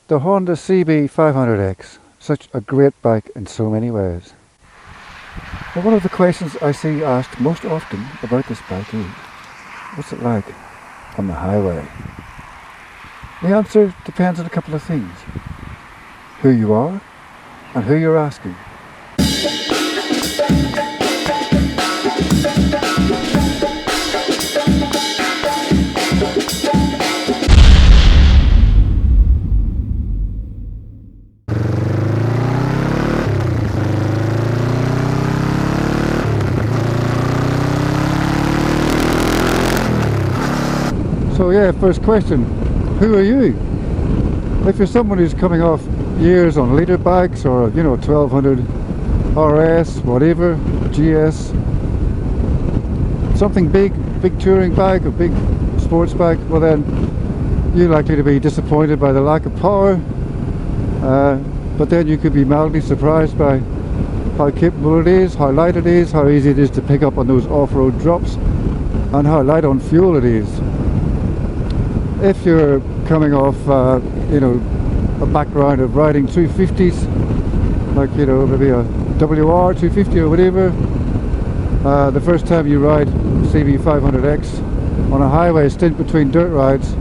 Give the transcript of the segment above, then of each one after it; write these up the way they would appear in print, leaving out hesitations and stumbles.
The Honda CB500X, such a great bike in so many ways. Well, one of the questions I see asked most often about this bike is, what's it like on the highway? The answer depends on a couple of things. Who you are and who you're asking. So yeah, first question, who are you? If you're someone who's coming off years on liter bikes or 1200 RS, whatever, GS, something big touring bike, a big sports bike, well then you're likely to be disappointed by the lack of power, but then you could be mildly surprised by how capable it is, how light it is, how easy it is to pick up on those off-road drops, and how light on fuel it is. If you're coming off, a background of riding 250s, like maybe a WR 250 or whatever, the first time you ride CB500X on a highway stint between dirt rides,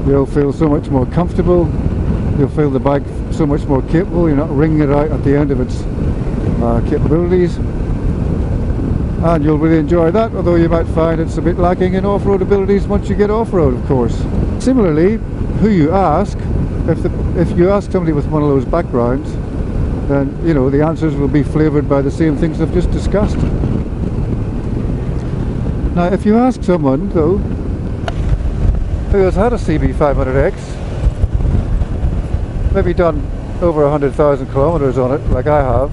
you'll feel so much more comfortable. You'll feel the bike so much more capable. You're not wringing it out at the end of its capabilities, and you'll really enjoy that, although you might find it's a bit lacking in off-road abilities once you get off-road, of course. Similarly, who you ask, if you ask somebody with one of those backgrounds, then the answers will be flavoured by the same things I've just discussed. Now if you ask someone though who has had a CB500X, maybe done over 100,000 kilometres on it like I have,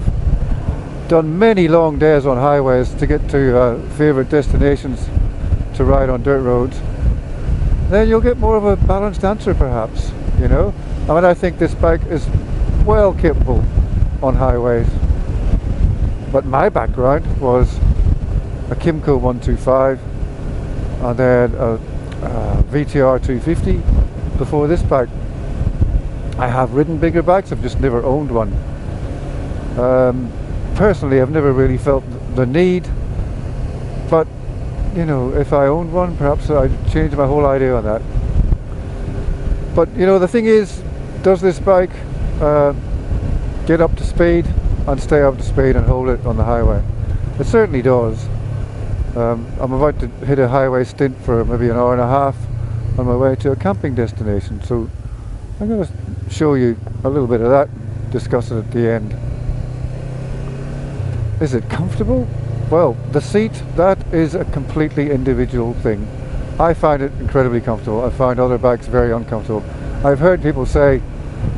done many long days on highways to get to favourite destinations to ride on dirt roads, then you'll get more of a balanced answer perhaps, I mean, I think this bike is well capable on highways, but my background was a Hepco 125 and then a VTR 250 before this bike. I have ridden bigger bikes, I've just never owned one. Personally, I've never really felt the need, but if I owned one, perhaps I'd change my whole idea on that. But the thing is, does this bike get up to speed and stay up to speed and hold it on the highway? It certainly does. I'm about to hit a highway stint for maybe an hour and a half on my way to a camping destination, so I'm going to show you a little bit of that, discuss it at the end. Is it comfortable? Well, the seat, that is a completely individual thing. I find it incredibly comfortable. I find other bikes very uncomfortable. I've heard people say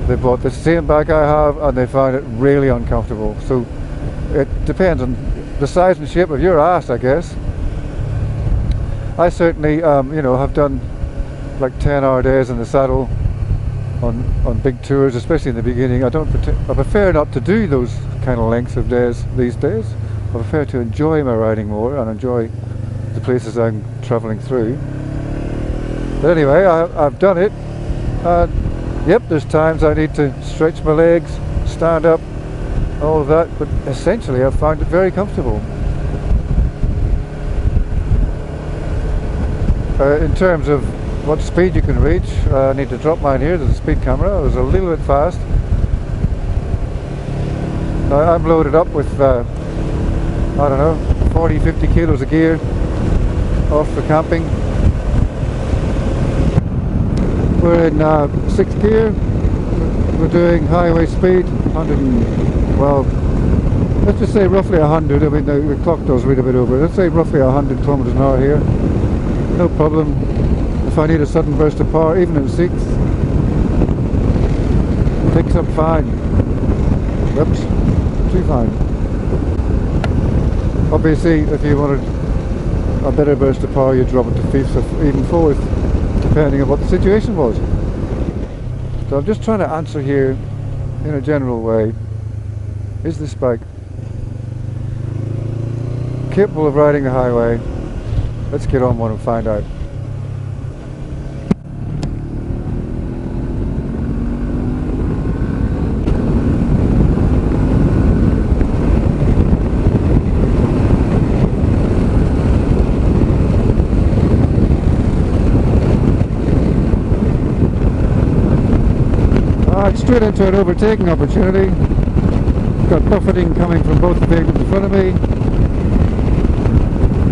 they bought the same bike I have and they find it really uncomfortable. So it depends on the size and shape of your ass, I guess. I certainly, have done like 10-hour days in the saddle on big tours, especially in the beginning. I prefer not to do those kind of lengths of days these days. I prefer to enjoy my riding more and enjoy the places I'm travelling through. But anyway, I've done it. Yep, there's times I need to stretch my legs, stand up, all of that, but essentially I've found it very comfortable. In terms of what speed you can reach, I need to drop mine here. There's a speed camera. I was a little bit fast. Now I'm loaded up with I don't know, 40-50 kilos of gear off for camping. We're in 6th gear. We're doing highway speed, 100 and, well, let's just say roughly 100. I mean the clock does read a bit over. Let's say roughly 100 kilometers an hour here. No problem. If I need a sudden burst of power, even in 6th, picks up fine. Whoops, too fine. Obviously, if you wanted a better burst of power, you'd drop it to 5th or even 4th, depending on what the situation was. So I'm just trying to answer here in a general way. Is this bike capable of riding a highway? Let's get on one and find out. Right, straight into an overtaking opportunity. Got buffeting coming from both the vehicles in front of me.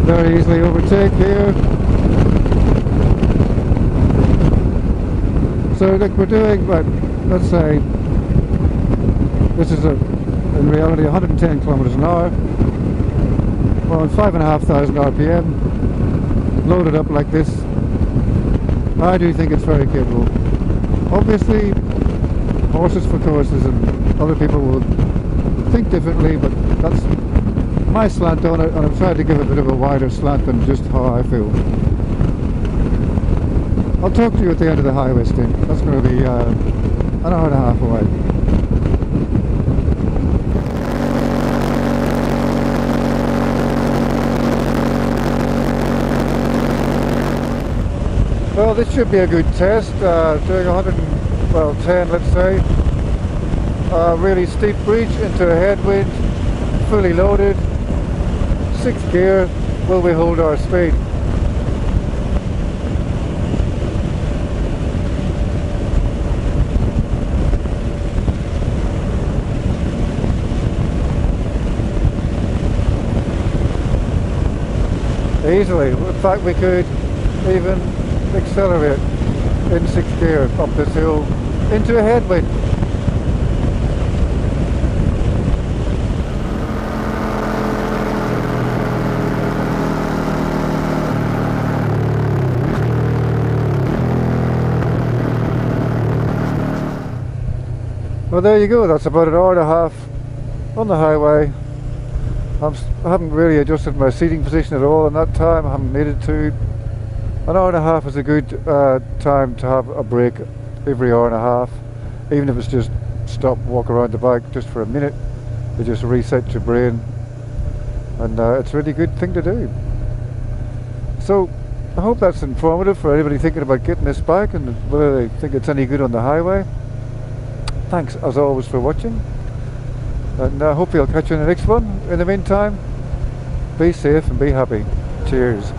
Very easily overtake here. So look, we're doing, but let's say this is in reality 110 kilometers an hour. Well, on 5,500 RPM, loaded up like this. I do think it's very capable. Obviously, horses for courses, and other people will think differently, but that's my slant on it, and I'm trying to give a bit of a wider slant than just how I feel. I'll talk to you at the end of the highway stint. That's going to be an hour and a half away. Well, this should be a good test. Doing 110, let's say. Really steep breach into a headwind, fully loaded. 6th gear. Will we hold our speed? Easily. In fact, we could even accelerate in 6th gear up this hill into a headwind. Well, there you go. That's about an hour and a half on the highway. I haven't really adjusted my seating position at all in that time. I haven't needed to. An hour and a half is a good time to have a break every hour and a half, even if it's just stop, walk around the bike just for a minute. It just resets your brain, and it's a really good thing to do. So I hope that's informative for anybody thinking about getting this bike and whether they think it's any good on the highway. Thanks as always for watching, and I hope I'll catch you in the next one. In the meantime, be safe and be happy. Cheers.